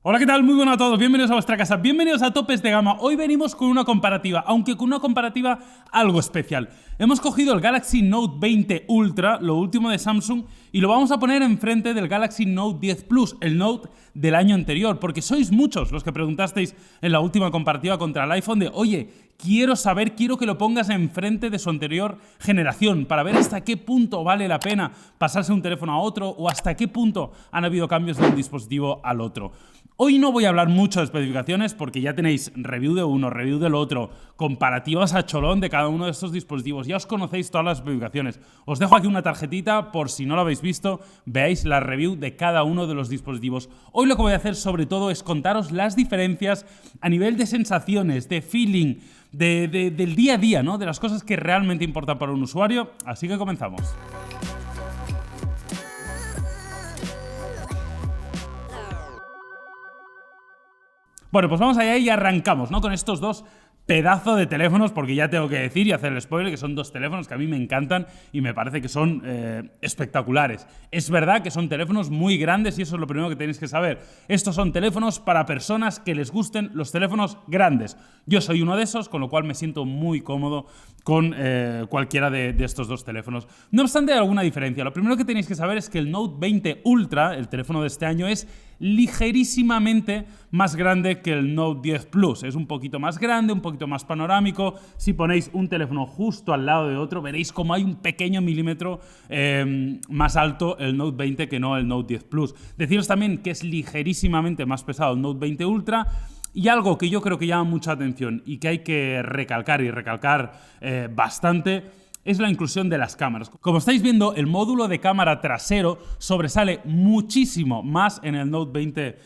Hola, ¿qué tal? Muy buenas a todos, bienvenidos a vuestra casa, bienvenidos a Topes de Gama. Hoy venimos con una comparativa, aunque con una comparativa algo especial. Hemos cogido el Galaxy Note 20 Ultra, lo último de Samsung, y lo vamos a poner enfrente del Galaxy Note 10 Plus, el Note del año anterior, porque sois muchos los que preguntasteis en la última comparativa contra el iPhone de, oye, quiero que lo pongas enfrente de su anterior generación para ver hasta qué punto vale la pena pasarse un teléfono a otro o hasta qué punto han habido cambios de un dispositivo al otro. Hoy no voy a hablar mucho de especificaciones porque ya tenéis review de uno, review del otro, comparativas a cholón de cada uno de estos dispositivos. Ya os conocéis todas las especificaciones. Os dejo aquí una tarjetita por si no lo habéis visto, veáis la review de cada uno de los dispositivos. Hoy lo que voy a hacer sobre todo es contaros las diferencias a nivel de sensaciones, de feeling, del día a día, ¿no? De las cosas que realmente importan para un usuario. Así que comenzamos. Bueno, pues vamos allá y arrancamos, ¿no? Con estos dos pedazos de teléfonos, porque ya tengo que decir y hacer el spoiler que son dos teléfonos que a mí me encantan y me parece que son espectaculares. Es verdad que son teléfonos muy grandes y eso es lo primero que tenéis que saber. Estos son teléfonos para personas que les gusten los teléfonos grandes. Yo soy uno de esos, con lo cual me siento muy cómodo con cualquiera de estos dos teléfonos. No obstante, hay alguna diferencia. Lo primero que tenéis que saber es que el Note 20 Ultra, el teléfono de este año, es ligerísimamente más grande que el Note 10 Plus. Es un poquito más grande, un poquito más panorámico. Si ponéis un teléfono justo al lado de otro, veréis como hay un pequeño milímetro más alto el Note 20 que no el Note 10 Plus. Deciros también que es ligerísimamente más pesado el Note 20 Ultra. Y algo que yo creo que llama mucha atención y que hay que recalcar bastante es la inclusión de las cámaras. Como estáis viendo, el módulo de cámara trasero sobresale muchísimo más en el Note 20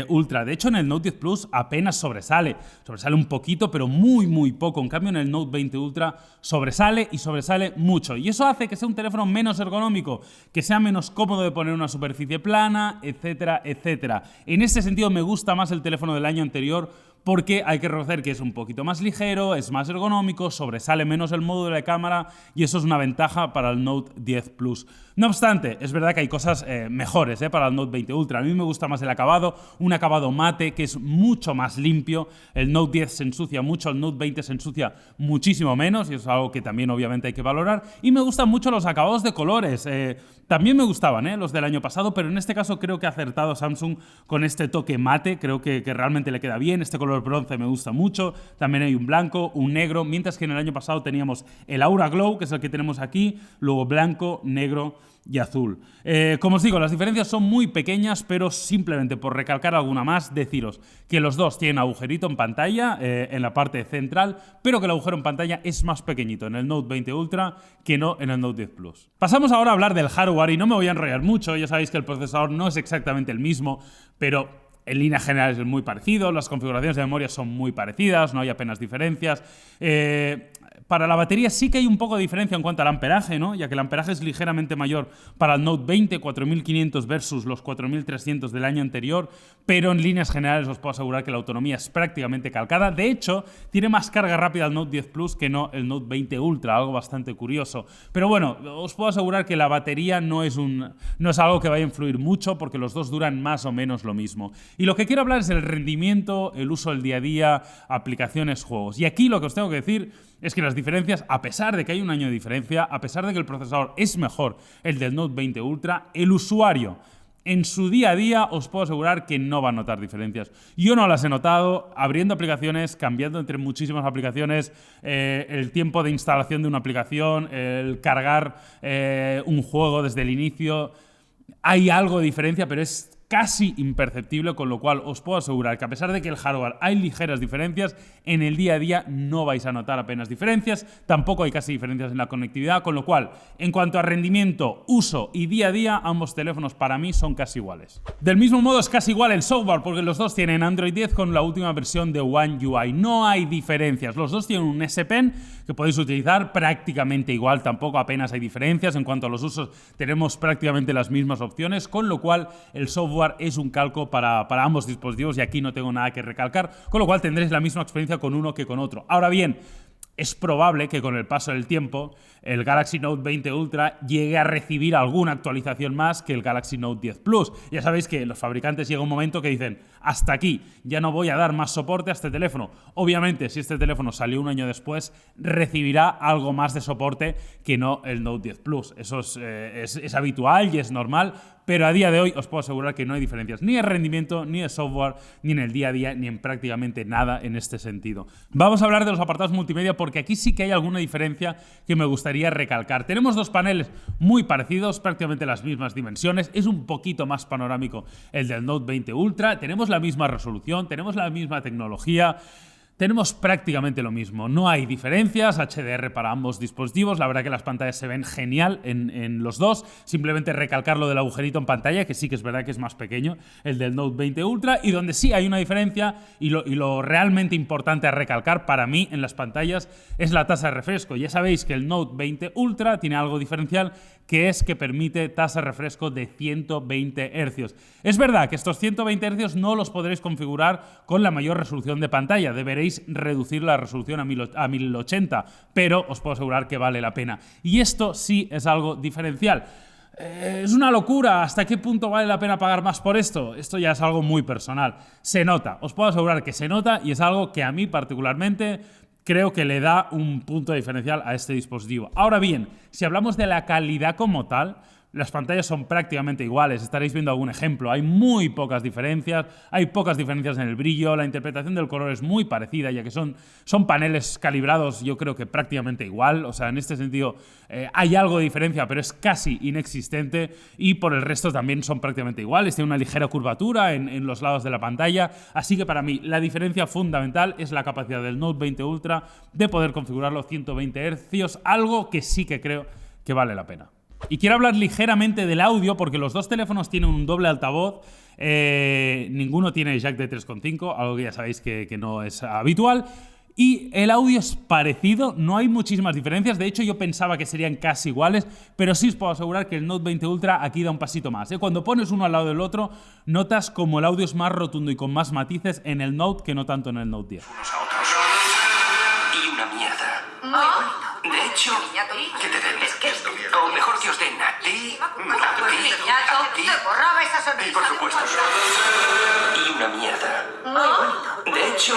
Ultra. De hecho, en el Note 10 Plus apenas sobresale. Sobresale un poquito, pero muy poco. En cambio, en el Note 20 Ultra sobresale y sobresale mucho. Y eso hace que sea un teléfono menos ergonómico, que sea menos cómodo de poner en una superficie plana, etcétera, etcétera. En este sentido, me gusta más el teléfono del año anterior, porque hay que reconocer que es un poquito más ligero, es más ergonómico, sobresale menos el módulo de cámara y eso es una ventaja para el Note 10 Plus. No obstante, es verdad que hay cosas mejores para el Note 20 Ultra. A mí me gusta más el acabado, un acabado mate que es mucho más limpio. El Note 10 se ensucia mucho, el Note 20 se ensucia muchísimo menos y eso es algo que también obviamente hay que valorar. Y me gustan mucho los acabados de colores. También me gustaban los del año pasado, pero en este caso creo que ha acertado Samsung con este toque mate. Creo que realmente le queda bien. Este color bronce me gusta mucho. También hay un blanco, un negro, mientras que en el año pasado teníamos el Aura Glow, que es el que tenemos aquí, luego blanco, negro y azul. Como os digo, las diferencias son muy pequeñas, pero simplemente por recalcar alguna más, deciros que los dos tienen agujerito en pantalla en la parte central, pero que el agujero en pantalla es más pequeñito en el Note 20 Ultra que no en el Note 10 Plus. Pasamos ahora a hablar del hardware y no me voy a enrollar mucho. Ya sabéis que el procesador no es exactamente el mismo, pero en líneas generales es muy parecido, las configuraciones de memoria son muy parecidas, no hay apenas diferencias. Para la batería sí que hay un poco de diferencia en cuanto al amperaje, ¿no? Ya que el amperaje es ligeramente mayor para el Note 20, 4500 versus los 4300 del año anterior, pero en líneas generales os puedo asegurar que la autonomía es prácticamente calcada. De hecho, tiene más carga rápida el Note 10 Plus que no el Note 20 Ultra, algo bastante curioso. Pero bueno, os puedo asegurar que la batería no es algo que vaya a influir mucho porque los dos duran más o menos lo mismo. Y lo que quiero hablar es el rendimiento, el uso del día a día, aplicaciones, juegos. Y aquí lo que os tengo que decir es que las diferencias, a pesar de que hay un año de diferencia, a pesar de que el procesador es mejor el del Note 20 Ultra, el usuario en su día a día os puedo asegurar que no va a notar diferencias. Yo no las he notado abriendo aplicaciones, cambiando entre muchísimas aplicaciones, el tiempo de instalación de una aplicación, el cargar un juego desde el inicio. Hay algo de diferencia, pero es casi imperceptible, con lo cual os puedo asegurar que a pesar de que el hardware hay ligeras diferencias, en el día a día no vais a notar apenas diferencias, tampoco hay casi diferencias en la conectividad, con lo cual, en cuanto a rendimiento, uso y día a día, ambos teléfonos para mí son casi iguales. Del mismo modo es casi igual el software, porque los dos tienen Android 10 con la última versión de One UI. No hay diferencias, los dos tienen un S Pen que podéis utilizar prácticamente igual, tampoco apenas hay diferencias. En cuanto a los usos, tenemos prácticamente las mismas opciones, con lo cual el software es un calco para ambos dispositivos y aquí no tengo nada que recalcar, con lo cual tendréis la misma experiencia con uno que con otro. Ahora bien, es probable que con el paso del tiempo el Galaxy Note 20 Ultra llegue a recibir alguna actualización más que el Galaxy Note 10 Plus. Ya sabéis que los fabricantes llega un momento que dicen, hasta aquí, ya no voy a dar más soporte a este teléfono. Obviamente, si este teléfono salió un año después, recibirá algo más de soporte que no el Note 10 Plus. Eso es habitual y es normal, pero a día de hoy os puedo asegurar que no hay diferencias ni en rendimiento, ni en software, ni en el día a día, ni en prácticamente nada en este sentido. Vamos a hablar de los apartados multimedia porque aquí sí que hay alguna diferencia que me gustaría recalcar. Tenemos dos paneles muy parecidos, prácticamente las mismas dimensiones, es un poquito más panorámico el del Note 20 Ultra, tenemos la misma resolución, tenemos la misma tecnología. Tenemos prácticamente lo mismo, no hay diferencias, HDR para ambos dispositivos, la verdad que las pantallas se ven genial en los dos, simplemente recalcar lo del agujerito en pantalla, que sí que es verdad que es más pequeño, el del Note 20 Ultra, y donde sí hay una diferencia, y lo realmente importante a recalcar para mí en las pantallas es la tasa de refresco. Ya sabéis que el Note 20 Ultra tiene algo diferencial, que es que permite tasa de refresco de 120 Hz. Es verdad que estos 120 Hz no los podréis configurar con la mayor resolución de pantalla, deberéis reducir la resolución a 1080, pero os puedo asegurar que vale la pena. Y esto sí es algo diferencial. Es una locura, ¿hasta qué punto vale la pena pagar más por esto? Esto ya es algo muy personal. Se nota, os puedo asegurar que se nota y es algo que a mí particularmente creo que le da un punto diferencial a este dispositivo. Ahora bien, si hablamos de la calidad como tal, las pantallas son prácticamente iguales, estaréis viendo algún ejemplo, hay muy pocas diferencias, hay pocas diferencias en el brillo, la interpretación del color es muy parecida, ya que son paneles calibrados yo creo que prácticamente igual, o sea, en este sentido hay algo de diferencia, pero es casi inexistente, y por el resto también son prácticamente iguales, tiene una ligera curvatura en los lados de la pantalla, así que para mí la diferencia fundamental es la capacidad del Note 20 Ultra de poder configurarlo a 120 Hz, algo que sí que creo que vale la pena. Y quiero hablar ligeramente del audio porque los dos teléfonos tienen un doble altavoz, ninguno tiene jack de 3.5, algo que ya sabéis que no es habitual. Y el audio es parecido, no hay muchísimas diferencias, de hecho yo pensaba que serían casi iguales, pero sí os puedo asegurar que el Note 20 Ultra aquí da un pasito más. Cuando pones uno al lado del otro, notas como el audio es más rotundo y con más matices en el Note que no tanto en el Note 10. Unos a otros. Y una mierda. Muy bonito. De hecho, que te den. O mejor que os den a ti, a ti, Niñato, a ti. te borraba esa sonrisa. Y por supuesto. Y una mierda. Muy bonito. De hecho,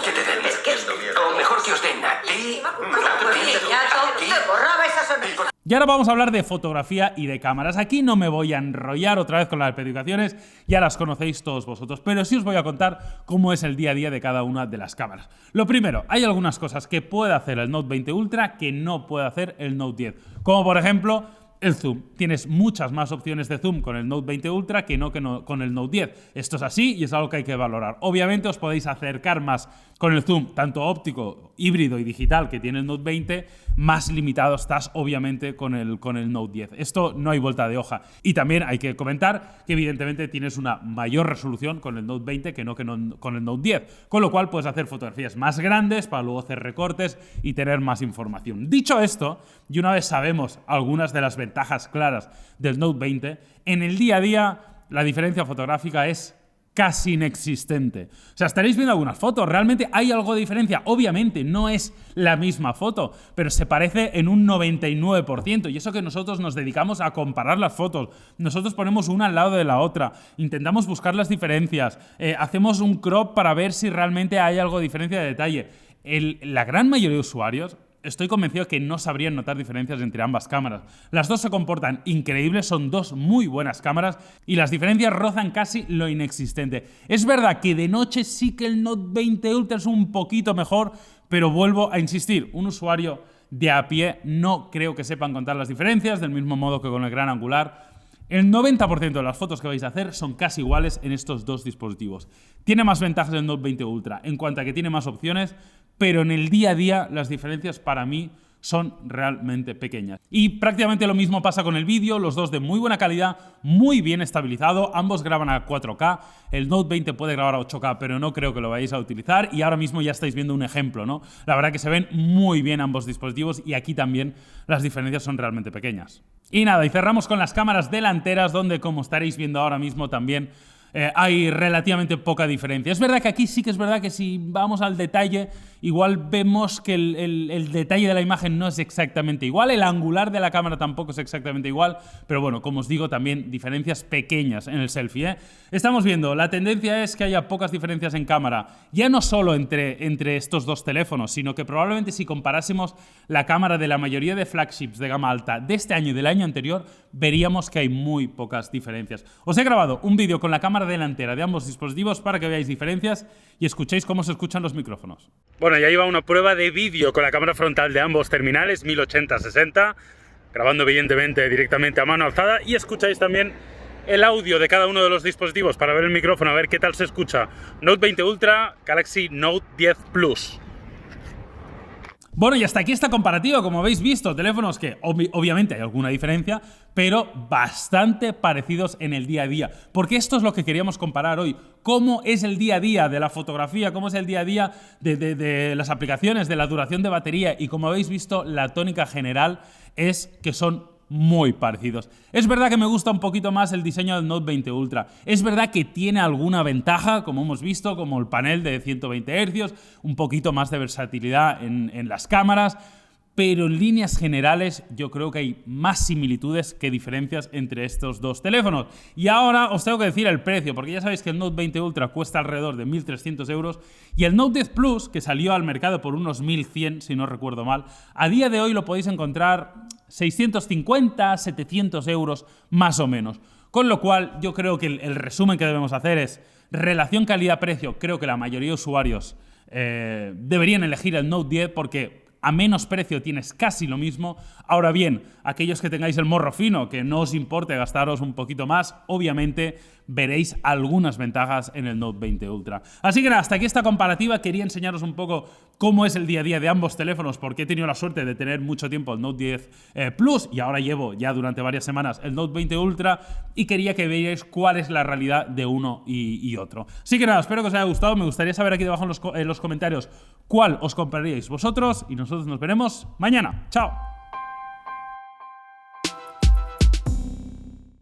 que te den. O mejor que os den a ti, a ti, Niñato, a ti. te borraba esa sonrisa. Y ahora vamos a hablar de fotografía y de cámaras. Aquí no me voy a enrollar otra vez con las especificaciones, ya las conocéis todos vosotros, pero sí os voy a contar cómo es el día a día de cada una de las cámaras. Lo primero, hay algunas cosas que puede hacer el Note 20 Ultra que no puede hacer el Note 10, como por ejemplo el zoom. Tienes muchas más opciones de zoom con el Note 20 Ultra que no con el Note 10. Esto es así y es algo que hay que valorar. Obviamente os podéis acercar más con el zoom, tanto óptico, híbrido y digital que tiene el Note 20, más limitado estás obviamente con el Note 10. Esto no hay vuelta de hoja. Y también hay que comentar que evidentemente tienes una mayor resolución con el Note 20 que no con el Note 10, con lo cual puedes hacer fotografías más grandes para luego hacer recortes y tener más información. Dicho esto, y una vez sabemos algunas de las ventajas claras del Note 20, en el día a día la diferencia fotográfica es casi inexistente. O sea, estaréis viendo algunas fotos, realmente hay algo de diferencia, obviamente no es la misma foto, pero se parece en un 99%, y eso que nosotros nos dedicamos a comparar las fotos, nosotros ponemos una al lado de la otra, intentamos buscar las diferencias, hacemos un crop para ver si realmente hay algo de diferencia de detalle. La gran mayoría de usuarios estoy convencido que no sabrían notar diferencias entre ambas cámaras. Las dos se comportan increíbles, son dos muy buenas cámaras y las diferencias rozan casi lo inexistente. Es verdad que de noche sí que el Note 20 Ultra es un poquito mejor, pero vuelvo a insistir, un usuario de a pie no creo que sepan contar las diferencias, del mismo modo que con el gran angular. El 90% de las fotos que vais a hacer son casi iguales en estos dos dispositivos. Tiene más ventajas el Note 20 Ultra en cuanto a que tiene más opciones, pero en el día a día las diferencias para mí son realmente pequeñas. Y prácticamente lo mismo pasa con el vídeo, los dos de muy buena calidad, muy bien estabilizado, ambos graban a 4K, el Note 20 puede grabar a 8K, pero no creo que lo vayáis a utilizar y ahora mismo ya estáis viendo un ejemplo, ¿no? La verdad que se ven muy bien ambos dispositivos y aquí también las diferencias son realmente pequeñas. Y nada, y cerramos con las cámaras delanteras donde, como estaréis viendo ahora mismo también, hay relativamente poca diferencia. Es verdad que aquí sí que es verdad que si vamos al detalle, igual vemos que el detalle de la imagen no es exactamente igual, el angular de la cámara tampoco es exactamente igual, pero bueno, como os digo, también diferencias pequeñas en el selfie, ¿eh? Estamos viendo, la tendencia es que haya pocas diferencias en cámara, ya no solo entre estos dos teléfonos, sino que probablemente si comparásemos la cámara de la mayoría de flagships de gama alta de este año y del año anterior, veríamos que hay muy pocas diferencias. Os he grabado un vídeo con la cámara delantera de ambos dispositivos para que veáis diferencias y escuchéis cómo se escuchan los micrófonos. Bueno, ya iba una prueba de vídeo con la cámara frontal de ambos terminales, 1080-60, grabando evidentemente directamente a mano alzada, y escucháis también el audio de cada uno de los dispositivos para ver el micrófono, a ver qué tal se escucha. Note 20 Ultra, Galaxy Note 10 Plus. Bueno, y hasta aquí esta comparativa, como habéis visto, teléfonos que obviamente hay alguna diferencia, pero bastante parecidos en el día a día. Porque esto es lo que queríamos comparar hoy. ¿Cómo es el día a día de la fotografía? ¿Cómo es el día a día de las aplicaciones, de la duración de batería? Y como habéis visto, la tónica general es que son muy parecidos. Es verdad que me gusta un poquito más el diseño del Note 20 Ultra. Es verdad que tiene alguna ventaja, como hemos visto, como el panel de 120 Hz, un poquito más de versatilidad en las cámaras, pero en líneas generales yo creo que hay más similitudes que diferencias entre estos dos teléfonos. Y ahora os tengo que decir el precio, porque ya sabéis que el Note 20 Ultra cuesta alrededor de 1.300 euros y el Note 10 Plus, que salió al mercado por unos 1.100, si no recuerdo mal, a día de hoy lo podéis encontrar 650, 700 euros más o menos. Con lo cual yo creo que el resumen que debemos hacer es relación calidad-precio. Creo que la mayoría de usuarios deberían elegir el Note 10 porque a menos precio tienes casi lo mismo. Ahora bien, aquellos que tengáis el morro fino, que no os importe gastaros un poquito más, obviamente veréis algunas ventajas en el Note 20 Ultra. Así que nada, hasta aquí esta comparativa. Quería enseñaros un poco cómo es el día a día de ambos teléfonos, porque he tenido la suerte de tener mucho tiempo el Note 10 Plus y ahora llevo ya durante varias semanas el Note 20 Ultra y quería que veáis cuál es la realidad de uno y otro. Así que nada, espero que os haya gustado. Me gustaría saber aquí debajo en los comentarios cuál os compraríais vosotros y nosotros nos veremos mañana. ¡Chao!